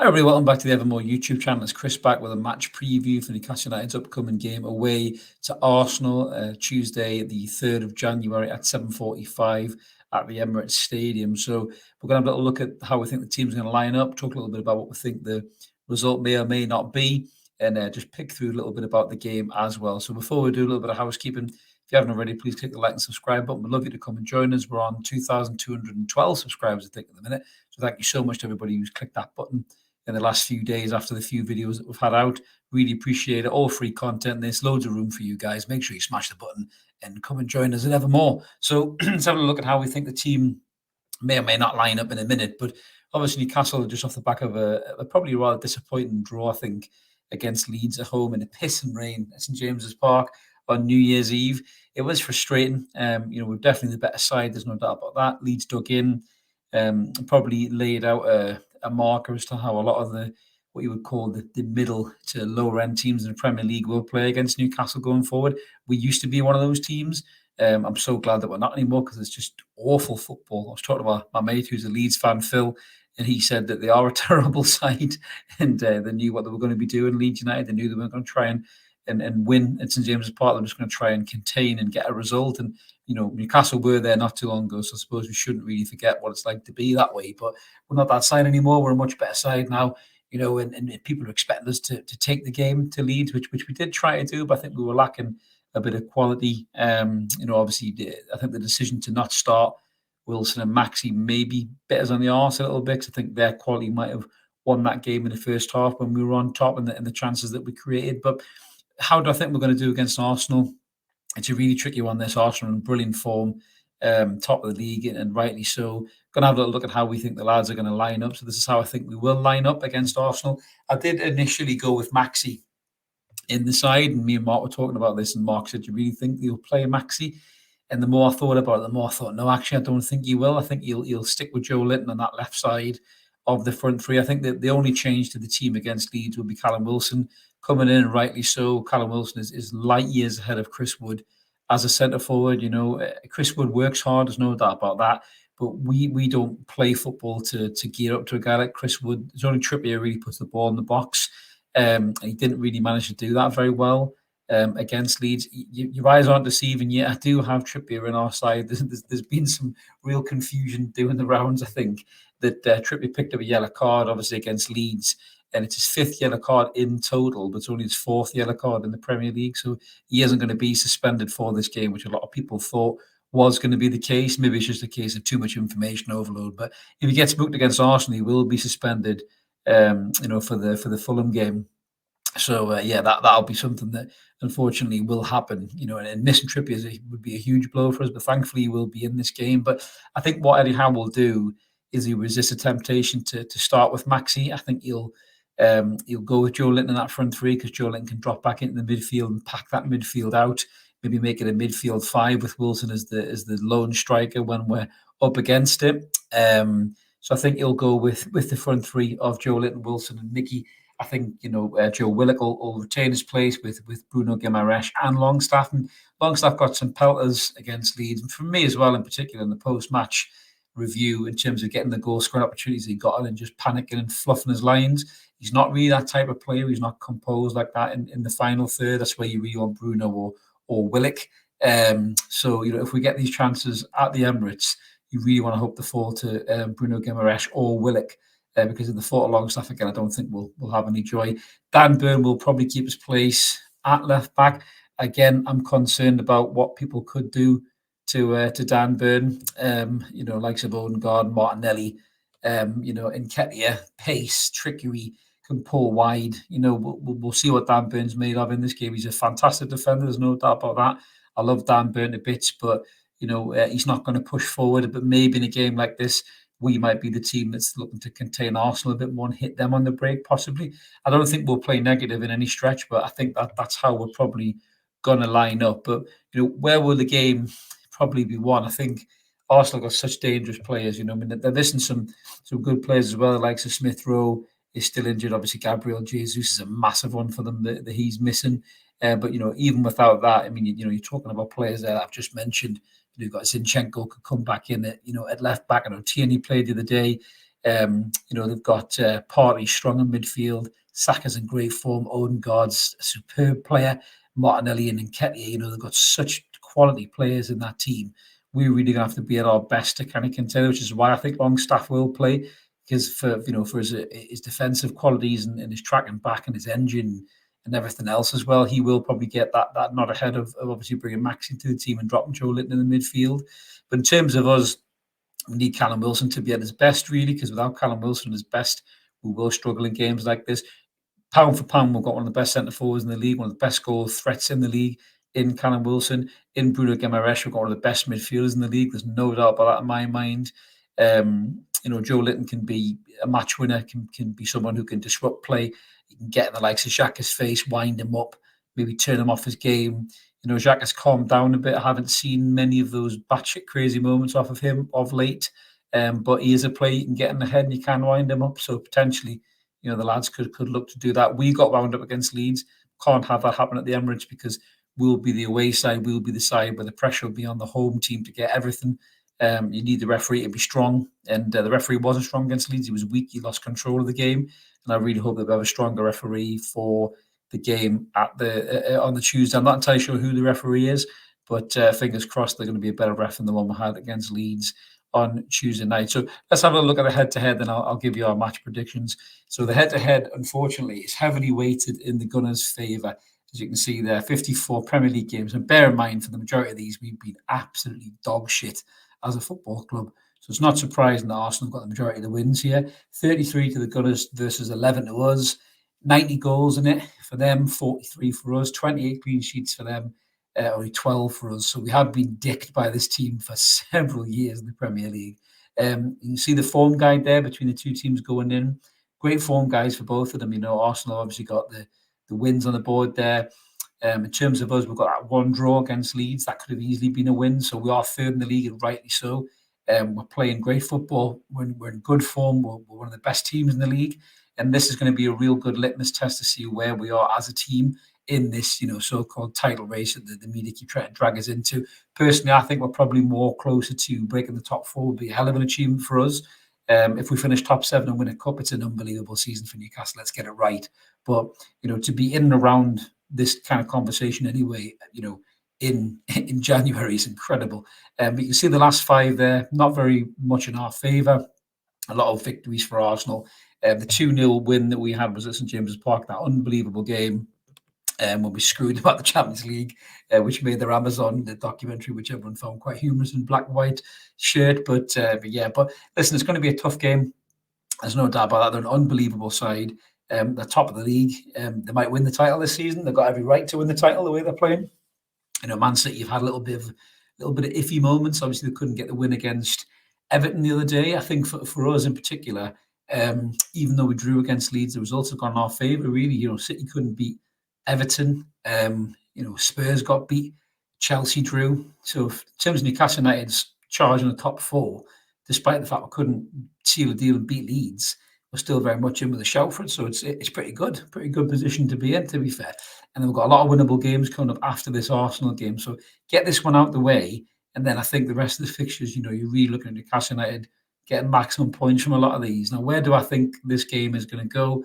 everybody, welcome back to the Evermore YouTube channel. It's Chris back with a match preview for Newcastle United's upcoming game away to Arsenal, Tuesday the 3rd of January at 7:45 at the Emirates Stadium. So we're going to have a little look at how we think the team's going to line up, talk a little bit about what we think the result may or may not be, and just pick through a little bit about the game as well. So before we do a little bit of housekeeping, if you haven't already, please click the like and subscribe button. We'd love you to come and join us. We're on 2,212 subscribers, I think, at the minute. So thank you so much to everybody who's clicked that button in the last few days after the few videos that we've had out. Really appreciate it. All free content. There's loads of room for you guys. Make sure you smash the button and come and join us at Evermore. So let's have a look at how we think the team may or may not line up in a minute. But obviously Newcastle are just off the back of a probably rather disappointing draw, I think, against Leeds at home in the piss and rain at St James's Park on New Year's Eve. It was frustrating. We're definitely the better side. There's no doubt about that. Leeds dug in, probably laid out a marker as to how a lot of what you would call the middle to lower end teams in the Premier League will play against Newcastle going forward. We used to be one of those teams. I'm so glad that we're not anymore, because it's just awful football. I was talking to my mate who's a Leeds fan, Phil, and he said that they are a terrible side, and they knew what they were going to be doing. Leeds United, they knew they weren't going to try and win at St James's Park. They're just going to try and contain and get a result. And Newcastle were there not too long ago, so I suppose we shouldn't really forget what it's like to be that way. But we're not that side anymore. We're a much better side now. And people are expecting us to take the game to Leeds, which we did try to do, but I think we were lacking a bit of quality. Obviously, I think the decision to not start Wilson and Maxi maybe bit us on the arse a little bit, because I think their quality might have won that game in the first half when we were on top and the chances that we created. But how do I think we're going to do against Arsenal? It's a really tricky one. This Arsenal in brilliant form, top of the league, and rightly so. Going to have a little look at how we think the lads are going to line up. So this is how I think we will line up against Arsenal. I did initially go with Maxi in the side, and me and Mark were talking about this, and Mark said, "Do you really think he'll play Maxi?" And the more I thought about it, the more I thought, no, actually, I don't think he will. I think he'll stick with Joe Linton on that left side of the front three. I think that the only change to the team against Leeds will be Callum Wilson coming in, and rightly so. Callum Wilson is light years ahead of Chris Wood as a centre forward. Chris Wood works hard, there's no doubt about that. But we don't play football to gear up to a guy like Chris Wood. It's only Trippier really puts the ball in the box. He didn't really manage to do that very well against Leeds. Your eyes aren't deceiving you. I do have Trippier in our side. There's been some real confusion doing the rounds, I think, that Trippier picked up a yellow card, obviously, against Leeds. And it's his 5th yellow card in total, but it's only his 4th yellow card in the Premier League. So he isn't going to be suspended for this game, which a lot of people thought was going to be the case. Maybe it's just a case of too much information overload. But if he gets booked against Arsenal, he will be suspended, for the Fulham game. So that'll be something that unfortunately will happen. And missing Trippier would be a huge blow for us. But thankfully, he will be in this game. But I think what Eddie Howe will do is he resist the temptation to start with Maxi. I think he'll go with Joe Linton in that front three, because Joe Linton can drop back into the midfield and pack that midfield out. Maybe make it a midfield 5 with Wilson as the lone striker when we're up against it. So I think he'll go with the front three of Joe Linton, Wilson, and Mickey. I think Joe Willock will retain his place with Bruno Guimaraes and Longstaff. And Longstaff got some pelters against Leeds, and for me as well, in particular in the post-match review, in terms of getting the goal scoring opportunities he got and just panicking and fluffing his lines. He's not really that type of player. He's not composed like that in the final third. That's where you really want Bruno or Willock. So if we get these chances at the Emirates, you really want to hope to fall to Bruno Guimaraes or Willock, because in the thought of Longstaff again, I don't think we'll have any joy. Dan Burn will probably keep his place at left back. Again, I'm concerned about what people could do to Dan Burn, likes of Odegaard, Martinelli, Nketiah, pace, trickery, can pull wide. We'll see what Dan Burn's made of in this game. He's a fantastic defender, there's no doubt about that. I love Dan Burn to bits, but he's not going to push forward. But maybe in a game like this, we might be the team that's looking to contain Arsenal a bit more and hit them on the break, possibly. I don't think we'll play negative in any stretch, but I think that's how we're probably going to line up. But where will the game probably be won? I think Arsenal got such dangerous players. They're missing some good players as well. The likes of Smith Rowe is still injured. Obviously, Gabriel Jesus is a massive one for them that he's missing. But even without that, you're talking about players that I've just mentioned. You've got Zinchenko could come back in at left back. I know Tierney played the other day. They've got Partey strong in midfield. Saka's in great form. Odegaard's a superb player. Martinelli and Nketiah, they've got such quality players in that team. We're really going to have to be at our best to kind of contend, which is why I think Longstaff will play, because for his defensive qualities and his tracking back and his engine and everything else as well, he will probably get that nod ahead of obviously bringing Max into the team and dropping Joe Linton in the midfield. But in terms of us, we need Callum Wilson to be at his best, really, because without Callum Wilson at his best, we will struggle in games like this. Pound for pound, we've got one of the best centre forwards in the league, one of the best goal threats in the league in Callum Wilson. In Bruno Guimaraes, we've got one of the best midfielders in the league. There's no doubt about that in my mind. Joe Linton can be a match winner, can be someone who can disrupt play. He can get in the likes of Xhaka's face, wind him up, maybe turn him off his game. Xhaka's calmed down a bit. I haven't seen many of those batshit crazy moments off of him of late. But he is a player you can get in the head and you can wind him up. So potentially, the lads could look to do that. We got wound up against Leeds. Can't have that happen at the Emirates, because we'll be the away side. We'll be the side where the pressure will be on the home team to get everything. You need the referee to be strong, and the referee wasn't strong against Leeds. He was weak. He lost control of the game, and I really hope that we have a stronger referee for the game on the Tuesday. I'm not entirely sure who the referee is, but fingers crossed they're going to be a better ref than the one we had against Leeds on Tuesday night. So let's have a look at the head-to-head, and I'll give you our match predictions. So the head-to-head, unfortunately, is heavily weighted in the Gunners' favour. As you can see there, 54 Premier League games. And bear in mind, for the majority of these, we've been absolutely dog shit as a football club. So it's not surprising that Arsenal got the majority of the wins here. 33 to the Gunners versus 11 to us. 90 goals in it for them, 43 for us, 28 clean sheets for them, only 12 for us. So we have been dicked by this team for several years in the Premier League. You can see the form guide there between the two teams going in. Great form guides for both of them. Arsenal obviously got the wins on the board there. In terms of us, we've got that one draw against Leeds. That could have easily been a win. So we are third in the league, and rightly so. We're playing great football. We're in good form. We're one of the best teams in the league. And this is going to be a real good litmus test to see where we are as a team in this, so-called title race that the media keep trying to drag us into. Personally, I think we're probably more closer to breaking the top four. Would be a hell of an achievement for us. If we finish top 7 and win a cup, it's an unbelievable season for Newcastle. Let's get it right. But, to be in and around this kind of conversation anyway, in January is incredible. But you can see the last 5 there, not very much in our favour. A lot of victories for Arsenal. The 2-0 win that we had was at St James's Park, that unbelievable game when we screwed about the Champions League, which made their Amazon the documentary, which everyone found quite humorous in black and white shirt. But listen, it's going to be a tough game. There's no doubt about that. They're an unbelievable side. They're top of the league. They might win the title this season. They've got every right to win the title the way they're playing. Man City have had a little bit of iffy moments. Obviously, they couldn't get the win against Everton the other day. I think for us in particular, even though we drew against Leeds, the results have gone in our favour. Really, City couldn't beat Everton. Spurs got beat. Chelsea drew. So in terms of Newcastle United's charge in the top 4, despite the fact we couldn't seal a deal and beat Leeds, we're still very much in with a shout for it. So it's pretty good position to be in, to be fair. And then we've got a lot of winnable games coming up after this Arsenal game. So get this one out the way, and then I think the rest of the fixtures, you're really looking at Newcastle United getting maximum points from a lot of these. Now, where do I think this game is going to go?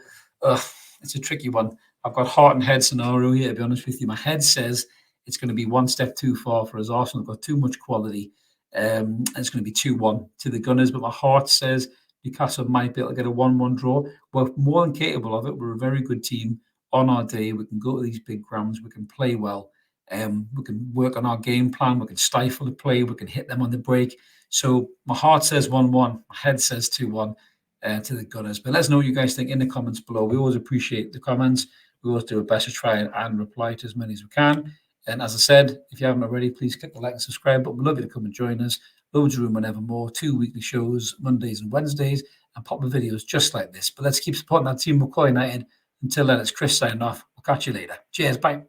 It's a tricky one. I've got heart and head scenario here, to be honest with you. My head says it's going to be one step too far for us. Arsenal have got too much quality. And it's going to be 2-1 to the Gunners. But my heart says Newcastle might be able to get a 1-1 draw. We're more than capable of it. We're a very good team on our day. We can go to these big grounds. We can play well. We can work on our game plan. We can stifle the play. We can hit them on the break. So my heart says 1-1. My head says 2-1 to the Gunners. But let us know what you guys think in the comments below. We always appreciate the comments. We always do our best to try and reply to as many as we can. And as I said, if you haven't already, please click the like and subscribe button. We'd love you to come and join us. Loads of room whenever more. 2 weekly shows, Mondays and Wednesdays, and pop the videos just like this. But let's keep supporting that team. We're United. Until then, it's Chris signing off. We'll catch you later. Cheers. Bye.